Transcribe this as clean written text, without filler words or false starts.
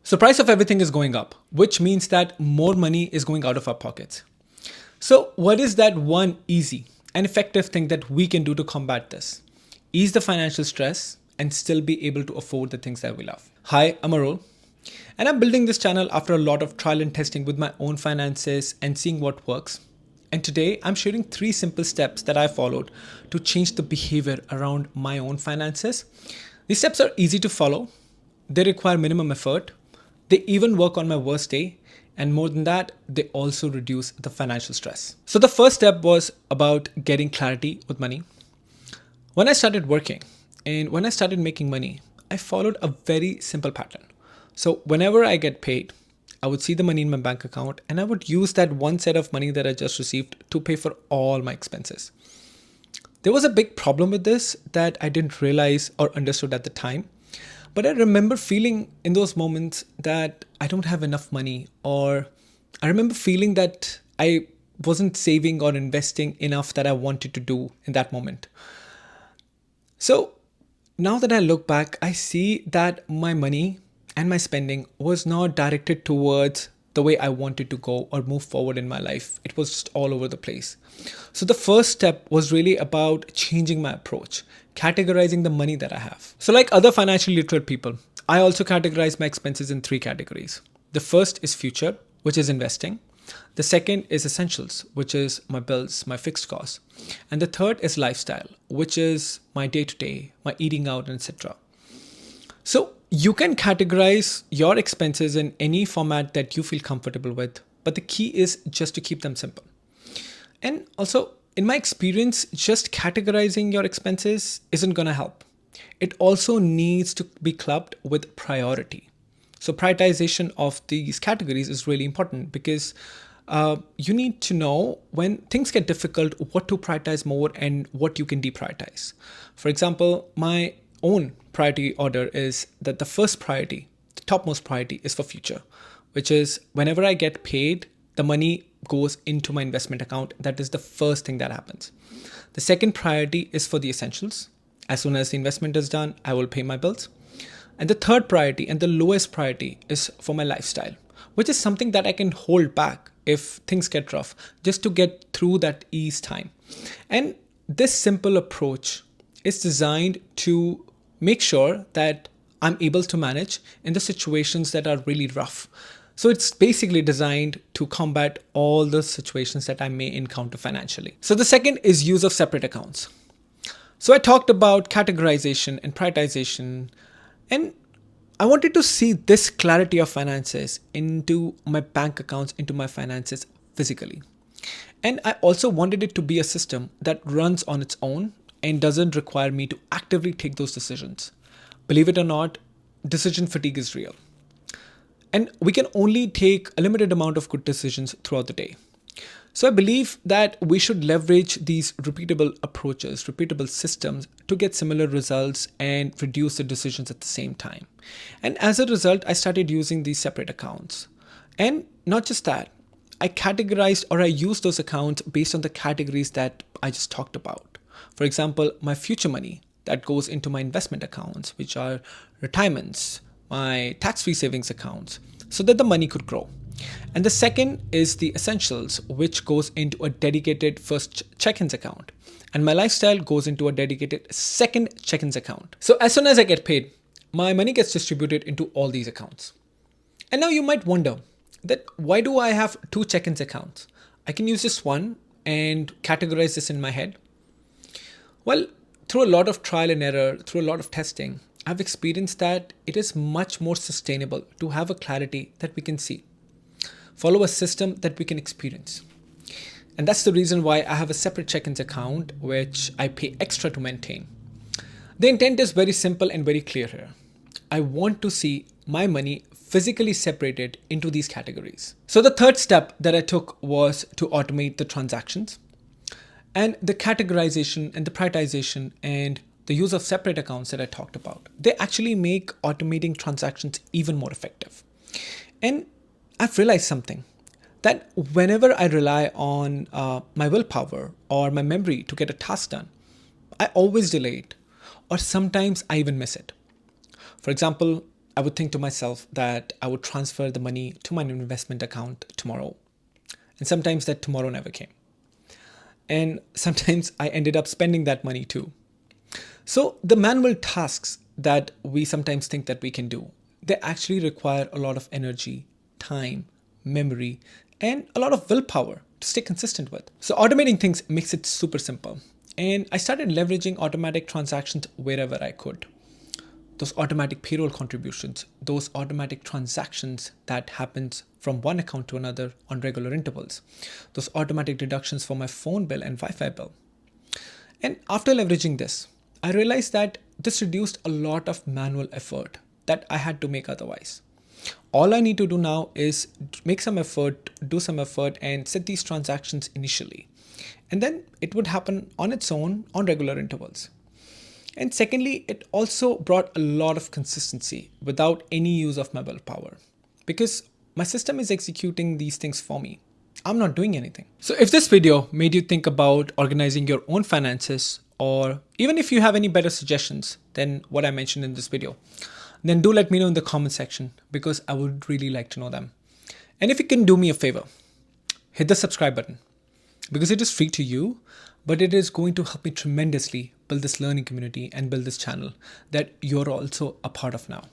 So price of everything is going up, which means that more money is going out of our pockets. So what is that one easy and effective thing that we can do to combat this? Ease the financial stress and still be able to afford the things that we love. Hi, I'm Arul, and I'm building this channel after a lot of trial and testing with my own finances and seeing what works. And today I'm sharing 3 simple steps that I followed to change the behavior around my own finances. These steps are easy to follow. They require minimum effort. They even work on my worst day. And more than that, they also reduce the financial stress. So the first step was about getting clarity with money. When I started working and when I started making money, I followed a very simple pattern. So whenever I get paid, I would see the money in my bank account and I would use that one set of money that I just received to pay for all my expenses. There was a big problem with this that I didn't realize or understood at the time. But I remember feeling in those moments that I don't have enough money, or I remember feeling that I wasn't saving or investing enough that I wanted to do in that moment. So now that I look back, I see that my money and my spending was not directed towards the way I wanted to go or move forward in my life. It was just all over the place. So the first step was really about changing my approach, categorizing the money that I have. So like other financially literate people, I also categorize my expenses in 3 categories. The first is future, which is investing. The second is essentials, which is my bills, my fixed costs. And the third is lifestyle, which is my day-to-day, my eating out, etc. So you can categorize your expenses in any format that you feel comfortable with, but the key is just to keep them simple. And also, in my experience, just categorizing your expenses isn't going to help. It also needs to be clubbed with priority. So prioritization of these categories is really important because you need to know when things get difficult, what to prioritize more and what you can deprioritize. For example, my own priority order is that the first priority, the topmost priority is for future, which is whenever I get paid, the money goes into my investment account. That is the first thing that happens. The second priority is for the essentials. As soon as the investment is done, I will pay my bills. And the third priority and the lowest priority is for my lifestyle, which is something that I can hold back if things get rough, just to get through that ease time. And this simple approach is designed to make sure that I'm able to manage in the situations that are really rough. So it's basically designed to combat all the situations that I may encounter financially. So the second is use of separate accounts. So I talked about categorization and prioritization, and I wanted to see this clarity of finances into my bank accounts, into my finances physically. And I also wanted it to be a system that runs on its own and doesn't require me to actively take those decisions. Believe it or not, decision fatigue is real. And we can only take a limited amount of good decisions throughout the day. So I believe that we should leverage these repeatable approaches, repeatable systems to get similar results and reduce the decisions at the same time. And as a result, I started using these separate accounts. And not just that, I categorized or I used those accounts based on the categories that I just talked about. For example, my future money that goes into my investment accounts, which are retirements, my tax-free savings accounts, so that the money could grow. And the second is the essentials, which goes into a dedicated first check-ins account. And my lifestyle goes into a dedicated second check-ins account. So as soon as I get paid, my money gets distributed into all these accounts. And now you might wonder that why do I have 2 check-ins accounts? I can use just one and categorize this in my head. Well, through a lot of trial and error, through a lot of testing, I've experienced that it is much more sustainable to have a clarity that we can see. Follow a system that we can experience. And that's the reason why I have a separate check-ins account, which I pay extra to maintain. The intent is very simple and very clear here. I want to see my money physically separated into these categories. So the third step that I took was to automate the transactions. And the categorization and the prioritization and the use of separate accounts that I talked about, they actually make automating transactions even more effective. And I've realized something, that whenever I rely on my willpower or my memory to get a task done, I always delay it, or sometimes I even miss it. For example, I would think to myself that I would transfer the money to my investment account tomorrow. And sometimes that tomorrow never came. And sometimes I ended up spending that money too. So the manual tasks that we sometimes think that we can do, they actually require a lot of energy, time, memory, and a lot of willpower to stay consistent with. So automating things makes it super simple. And I started leveraging automatic transactions wherever I could. Those automatic payroll contributions, those automatic transactions that happens from one account to another on regular intervals, those automatic deductions for my phone bill and Wi-Fi bill. And after leveraging this, I realized that this reduced a lot of manual effort that I had to make otherwise. All I need to do now is make some effort, do some effort, and set these transactions initially. And then it would happen on its own on regular intervals. And secondly, it also brought a lot of consistency without any use of my willpower because my system is executing these things for me. I'm not doing anything. So if this video made you think about organizing your own finances, or even if you have any better suggestions than what I mentioned in this video, then do let me know in the comment section because I would really like to know them. And if you can do me a favor, hit the subscribe button because it is free to you, but it is going to help me tremendously build this learning community and build this channel that you're also a part of now.